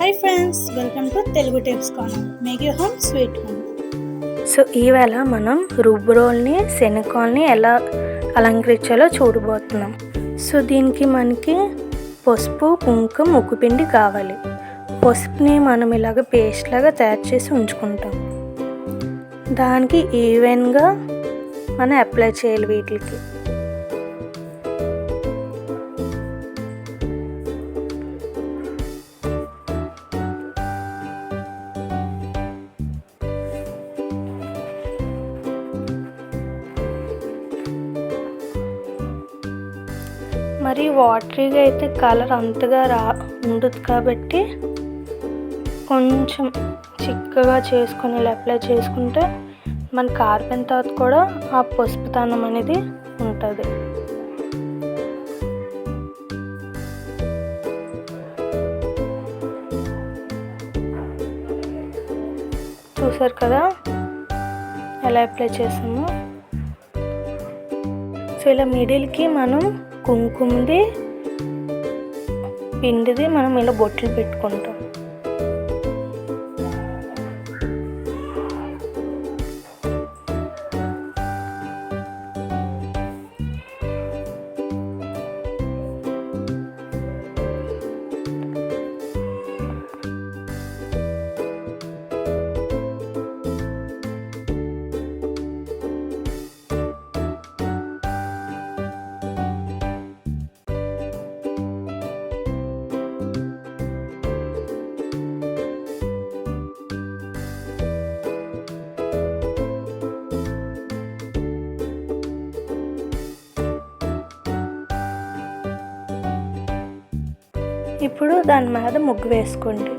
Hi friends, welcome to Telugu Tips Corner. Make your home sweet home. So ఈవేళ మనం రుబ్బు రోల్ని శనగకాయల్ని ఎలా అలంకరించాలో చూడబోతున్నాం. సో దీనికి మనకి పసుపు, కుంకుమ, ముక్కుపిండి కావాలి. పసుపుని మనం ఇలాగ పేస్ట్ లాగా తయారు చేసి ఉంచుకుంటాం. దానికి ఈవెన్గా మనం అప్లై చేయాలి వీటికి. మరి వాటరీగా అయితే కలర్ అంతగా ఉండదు కాబట్టి కొంచెం చిక్కగా చేసుకొని ఇలా అప్లై చేసుకుంటే మనకు ఆరిపోయిన తర్వాత కూడా ఆ పసుపుతనం అనేది ఉంటుంది. చూసారు కదా ఎలా అప్లై చేసాము. సో ఇలా మిడిల్కి మనం కుంకుమది, పిండిది మనం ఇలా బొట్లు పెట్టుకుంటాం. ఇప్పుడు దాని మీద ముగ్గు వేసుకోండి.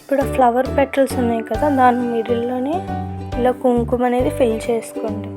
ఇప్పుడు ఫ్లవర్ పెటల్స్ ఉన్నాయి కదా, దాని మిడిల్లోనే ఇలా కుంకుమ అనేది ఫిల్ చేసుకోండి.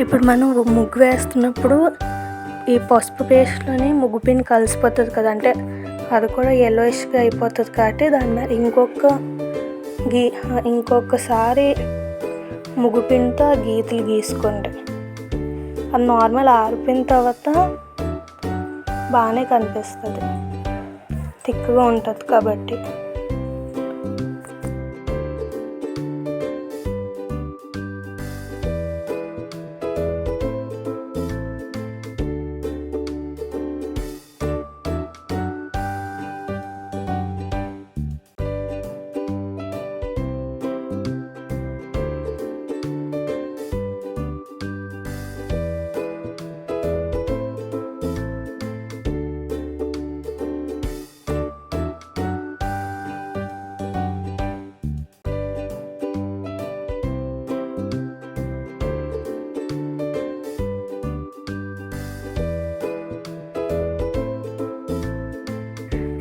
ఇప్పుడు మనం ముగ్గు వేస్తున్నప్పుడు ఈ పసుపు పేస్ట్లోని ముగ్గు పిండి కలిసిపోతుంది కదా, అంటే అది కూడా yellowish-గా అయిపోతుంది కాబట్టి దాని మీద ఇంకొకసారి ముగ్గు పిండితో ఆ గీతలు గీసుకోండి. అది నార్మల్ ఆరిపోయిన తర్వాత బాగానే కనిపిస్తుంది, థిక్గా ఉంటుంది కాబట్టి.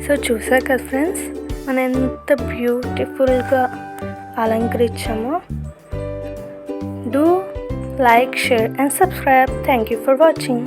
సో చూసారు కదా ఫ్రెండ్స్, మనం ఎంత బ్యూటిఫుల్గా అలంకరించామో. Do like, share and subscribe. Thank you for watching.